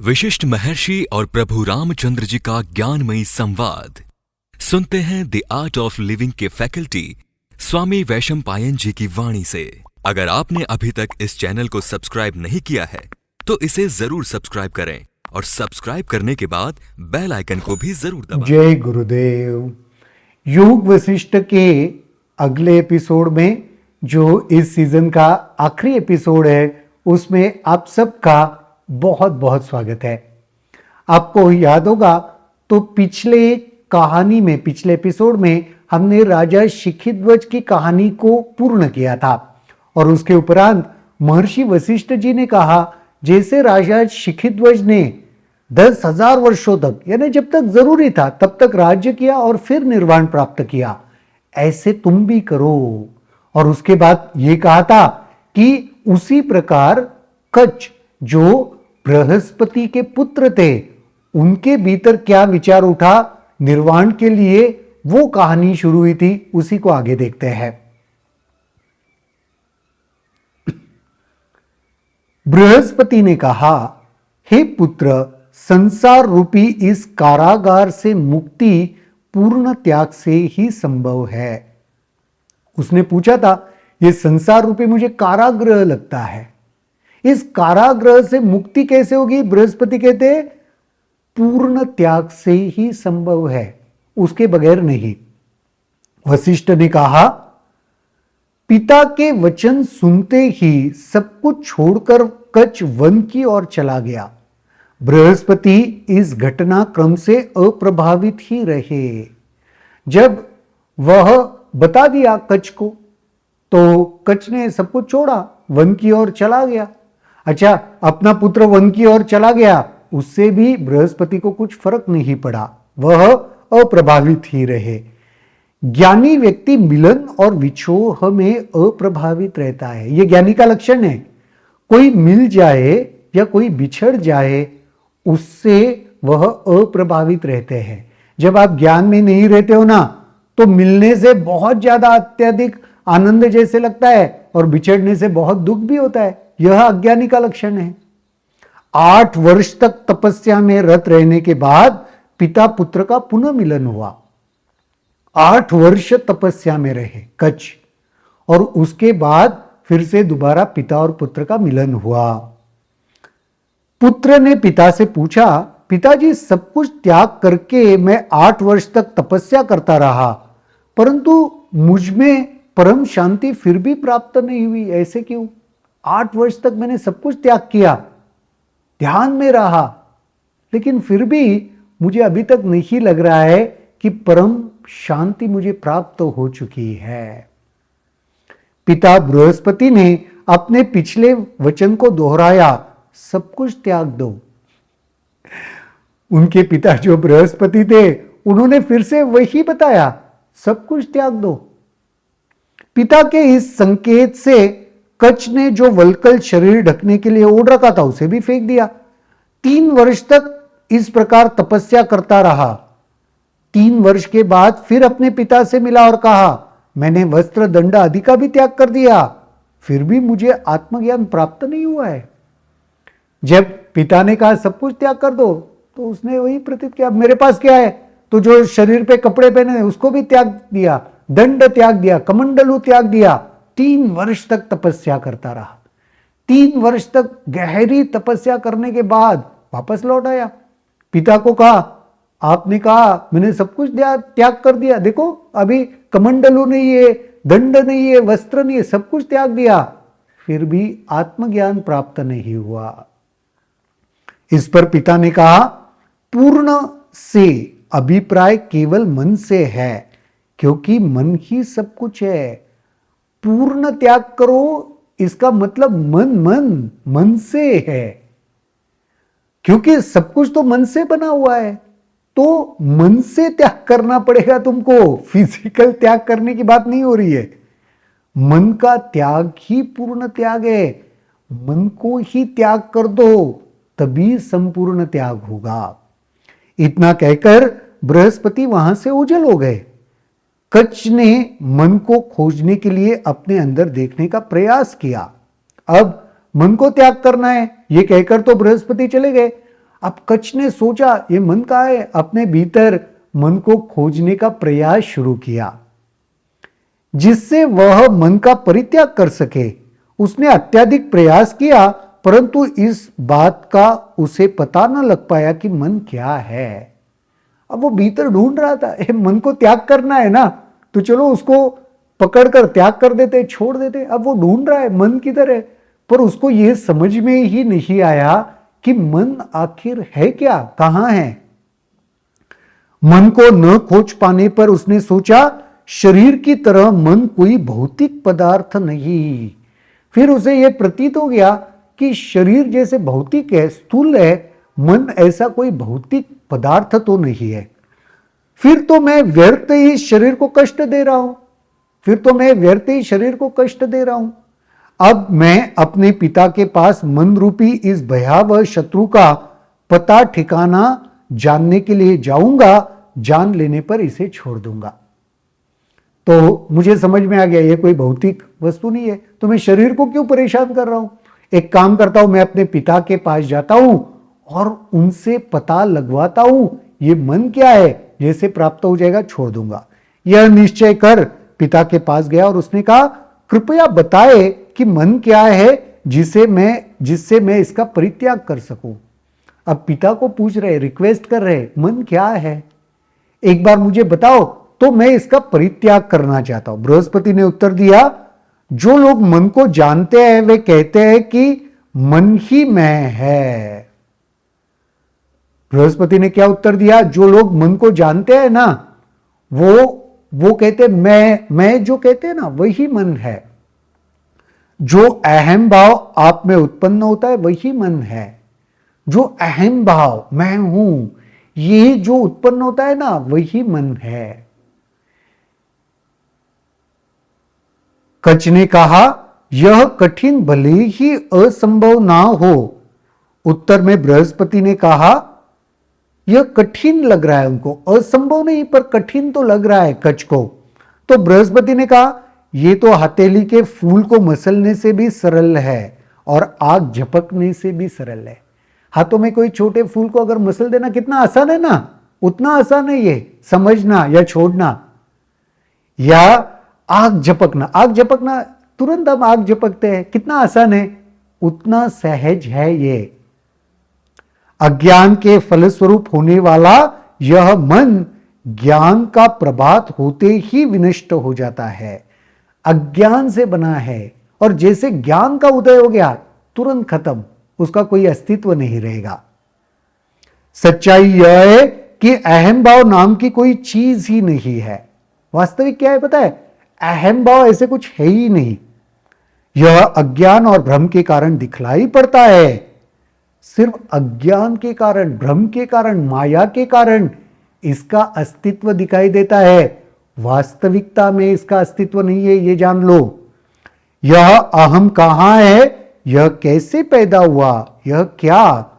विशिष्ट महर्षि और प्रभु रामचंद्र जी का ज्ञानमयी संवाद सुनते हैं द आर्ट ऑफ लिविंग के फैकल्टी स्वामी वैशंपायन जी की वाणी से। अगर आपने अभी तक इस चैनल को सब्सक्राइब नहीं किया है तो इसे जरूर सब्सक्राइब करें और सब्सक्राइब करने के बाद बेल आइकन को भी जरूर दबाएं। जय गुरुदेव। योग वशिष्ठ के अगले एपिसोड में जो इस सीजन का आखिरी एपिसोड है उसमें आप सबका बहुत बहुत स्वागत है। आपको याद होगा तो पिछले एपिसोड में हमने राजा शिखिध्वज की कहानी को पूर्ण किया था और उसके उपरांत महर्षि वशिष्ठ जी ने कहा जैसे राजा शिखिध्वज ने 10,000 वर्षों तक यानी जब तक जरूरी था तब तक राज्य किया और फिर निर्वाण प्राप्त किया, ऐसे तुम भी करो। और उसके बाद ये कहा था कि उसी प्रकार कच्छ जो बृहस्पति के पुत्र थे उनके भीतर क्या विचार उठा निर्वाण के लिए, वो कहानी शुरू हुई थी, उसी को आगे देखते हैं। बृहस्पति ने कहा, हे पुत्र, संसार रूपी इस कारागार से मुक्ति पूर्ण त्याग से ही संभव है। उसने पूछा था यह संसार रूपी मुझे कारागृह लगता है, इस कारागृह से मुक्ति कैसे होगी? बृहस्पति कहते पूर्ण त्याग से ही संभव है, उसके बगैर नहीं। वशिष्ठ ने कहा, पिता के वचन सुनते ही सब कुछ छोड़कर कच्छ वन की ओर चला गया। बृहस्पति इस घटनाक्रम से अप्रभावित ही रहे। जब वह बता दिया कच्छ को तो कच्छ ने सब कुछ छोड़ा, वन की ओर चला गया। अच्छा, अपना पुत्र वन की ओर चला गया, उससे भी बृहस्पति को कुछ फर्क नहीं पड़ा, वह अप्रभावित ही रहे। ज्ञानी व्यक्ति मिलन और विछोह में अप्रभावित रहता है, यह ज्ञानी का लक्षण है। कोई मिल जाए या कोई बिछड़ जाए उससे वह अप्रभावित रहते हैं। जब आप ज्ञान में नहीं रहते हो ना तो मिलने से बहुत ज्यादा अत्यधिक आनंद जैसे लगता है और बिछड़ने से बहुत दुख भी होता है, यह अज्ञानी का लक्षण है। 8 वर्ष तक तपस्या में रत रहने के बाद पिता पुत्र का पुनः मिलन हुआ। 8 वर्ष तपस्या में रहे कच्छ और उसके बाद फिर से दोबारा पिता और पुत्र का मिलन हुआ। पुत्र ने पिता से पूछा, पिताजी, सब कुछ त्याग करके मैं 8 वर्ष तक तपस्या करता रहा परंतु मुझ में परम शांति फिर भी प्राप्त नहीं हुई, ऐसे क्यों? 8 वर्ष तक मैंने सब कुछ त्याग किया, ध्यान में रहा, लेकिन फिर भी मुझे अभी तक नहीं लग रहा है कि परम शांति मुझे प्राप्त हो चुकी है। पिता बृहस्पति ने अपने पिछले वचन को दोहराया, सब कुछ त्याग दो। उनके पिता जो बृहस्पति थे उन्होंने फिर से वही बताया, सब कुछ त्याग दो। पिता के इस संकेत से कच्छ ने जो वल्कल शरीर ढकने के लिए ओढ़ रखा था उसे भी फेंक दिया। 3 वर्ष तक इस प्रकार तपस्या करता रहा। 3 वर्ष के बाद फिर अपने पिता से मिला और कहा, मैंने वस्त्र दंड आदि का भी त्याग कर दिया, फिर भी मुझे आत्मज्ञान प्राप्त नहीं हुआ है। जब पिता ने कहा सब कुछ त्याग कर दो तो उसने वही प्रतीत किया, मेरे पास क्या है? तो जो शरीर पे कपड़े पहने उसको भी त्याग दिया, दंड त्याग दिया, कमंडलू त्याग दिया। 3 वर्ष तक तपस्या करता रहा। 3 वर्ष तक गहरी तपस्या करने के बाद वापस लौट आया। पिता को कहा, आपने कहा मैंने सब कुछ त्याग कर दिया, देखो अभी कमंडलू नहीं है, दंड नहीं है, वस्त्र नहीं है, सब कुछ त्याग दिया, फिर भी आत्मज्ञान प्राप्त नहीं हुआ। इस पर पिता ने कहा, पूर्ण से अभिप्राय केवल मन से है क्योंकि मन ही सब कुछ है। पूर्ण त्याग करो इसका मतलब मन से है, क्योंकि सब कुछ तो मन से बना हुआ है, तो मन से त्याग करना पड़ेगा तुमको। फिजिकल त्याग करने की बात नहीं हो रही है, मन का त्याग ही पूर्ण त्याग है। मन को ही त्याग कर दो तभी संपूर्ण त्याग होगा। इतना कहकर बृहस्पति वहां से ओझल हो गए। कच्छ ने मन को खोजने के लिए अपने अंदर देखने का प्रयास किया। अब मन को त्याग करना है, ये कहकर तो बृहस्पति चले गए। अब कच्छ ने सोचा ये मन कहाँ है, अपने भीतर मन को खोजने का प्रयास शुरू किया जिससे वह मन का परित्याग कर सके। उसने अत्यधिक प्रयास किया परंतु इस बात का उसे पता न लग पाया कि मन क्या है। अब वो भीतर ढूंढ रहा था, मन को त्याग करना है ना, तो चलो उसको पकड़कर त्याग कर देते, छोड़ देते। अब वो ढूंढ रहा है मन किधर है, पर उसको ये समझ में ही नहीं आया कि मन आखिर है क्या, कहां है। मन को न खोज पाने पर उसने सोचा शरीर की तरह मन कोई भौतिक पदार्थ नहीं। फिर उसे यह प्रतीत हो गया कि शरीर जैसे भौतिक है, स्थूल है, मन ऐसा कोई भौतिक पदार्थ तो नहीं है। फिर तो मैं व्यर्थ ही शरीर को कष्ट दे रहा हूं, फिर तो मैं व्यर्थ ही शरीर को कष्ट दे रहा हूं। अब मैं अपने पिता के पास मन रूपी इस भयावह शत्रु का पता ठिकाना जानने के लिए जाऊंगा, जान लेने पर इसे छोड़ दूंगा। तो मुझे समझ में आ गया ये कोई भौतिक वस्तु नहीं है, तो मैं शरीर को क्यों परेशान कर रहा हूं। एक काम करता हूं, मैं अपने पिता के पास जाता हूं और उनसे पता लगवाता हूं ये मन क्या है, जैसे प्राप्त हो जाएगा छोड़ दूंगा। यह निश्चय कर पिता के पास गया और उसने कहा कृपया बताए कि मन क्या है जिससे मैं इसका परित्याग कर सकूं। अब पिता को पूछ रहे, रिक्वेस्ट कर रहे, मन क्या है एक बार मुझे बताओ तो मैं इसका परित्याग करना चाहता हूं। बृहस्पति ने उत्तर दिया जो लोग मन को जानते हैं वे कहते हैं कि मन ही मैं है। बृहस्पति ने क्या उत्तर दिया, जो लोग मन को जानते हैं ना वो कहते मैं जो कहते हैं ना वही मन है। जो अहम भाव आप में उत्पन्न होता है वही मन है। जो अहम भाव मैं हूं ये जो उत्पन्न होता है ना वही मन है। कच्छ ने कहा यह कठिन भले ही असंभव ना हो। उत्तर में बृहस्पति ने कहा यह कठिन लग रहा है उनको, असंभव नहीं पर कठिन तो लग रहा है कच्छ को। तो बृहस्पति ने कहा यह तो हथेली के फूल को मसलने से भी सरल है और आग झपकने से भी सरल है। हाथों में कोई छोटे फूल को अगर मसल देना कितना आसान है ना, उतना आसान है ये समझना या छोड़ना। या आग झपकना तुरंत हम आग झपकते हैं, कितना आसान है, उतना सहज है ये। अज्ञान के फलस्वरूप होने वाला यह मन ज्ञान का प्रभात होते ही विनष्ट हो जाता है। अज्ञान से बना है और जैसे ज्ञान का उदय हो गया तुरंत खत्म, उसका कोई अस्तित्व नहीं रहेगा। सच्चाई यह है कि अहम भाव नाम की कोई चीज ही नहीं है। वास्तविक क्या है पता है, अहम भाव ऐसे कुछ है ही नहीं। यह अज्ञान और भ्रम के कारण दिखलाई पड़ता है। सिर्फ अज्ञान के कारण, भ्रम के कारण, माया के कारण इसका अस्तित्व दिखाई देता है। वास्तविकता में इसका अस्तित्व नहीं है, ये जान लो। यह अहम कहां है, यह कैसे पैदा हुआ, यह क्या,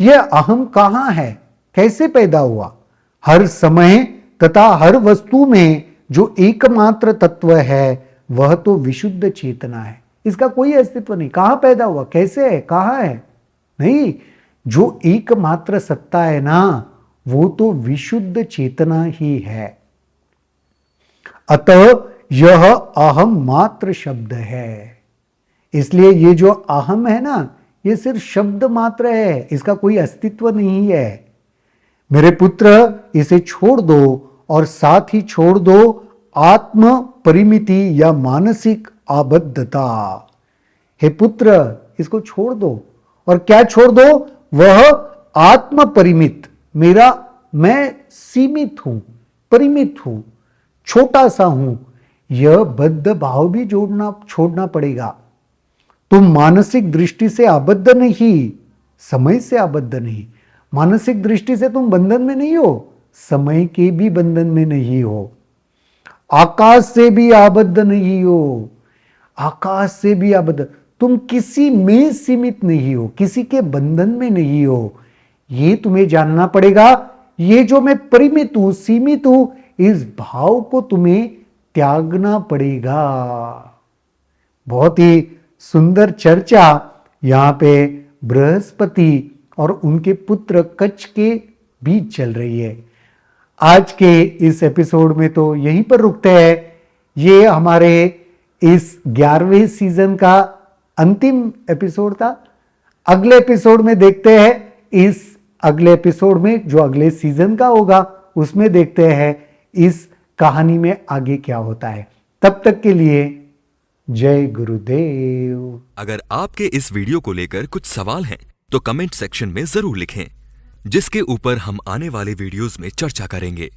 यह अहम कहां है, कैसे पैदा हुआ। हर समय तथा हर वस्तु में जो एकमात्र तत्व है वह तो विशुद्ध चेतना है। इसका कोई अस्तित्व नहीं, कहां पैदा हुआ, कैसे है, कहां है, नहीं। जो एकमात्र सत्ता है ना वो तो विशुद्ध चेतना ही है। अतः यह अहम मात्र शब्द है। इसलिए ये जो अहम है ना ये सिर्फ शब्द मात्र है, इसका कोई अस्तित्व नहीं है। मेरे पुत्र इसे छोड़ दो और साथ ही छोड़ दो आत्म परिमिति या मानसिक आबद्धता। हे पुत्र इसको छोड़ दो, और क्या छोड़ दो, वह आत्म परिमित, मैं सीमित हूं, परिमित हूं, छोटा सा हूं, यह बद्ध भाव भी छोड़ना पड़ेगा। तुम मानसिक दृष्टि से आबद्ध नहीं, समय से आबद्ध नहीं। मानसिक दृष्टि से तुम बंधन में नहीं हो, समय के भी बंधन में नहीं हो। आकाश से भी आबद्ध नहीं हो, आकाश से भी आबद्ध, तुम किसी में सीमित नहीं हो, किसी के बंधन में नहीं हो। ये तुम्हें जानना पड़ेगा। ये जो मैं परिमित हूं, सीमित हूं, इस भाव को तुम्हें त्यागना पड़ेगा। बहुत ही सुंदर चर्चा यहां पे बृहस्पति और उनके पुत्र कच्छ के बीच चल रही है। आज के इस एपिसोड में तो यहीं पर रुकते हैं। ये हमारे इस 11वें सीजन का अंतिम एपिसोड था। अगले एपिसोड में देखते हैं, इस अगले एपिसोड में जो अगले सीजन का होगा उसमें देखते हैं इस कहानी में आगे क्या होता है। तब तक के लिए जय गुरुदेव। अगर आपके इस वीडियो को लेकर कुछ सवाल हैं तो कमेंट सेक्शन में जरूर लिखें, जिसके ऊपर हम आने वाले वीडियोस में चर्चा करेंगे।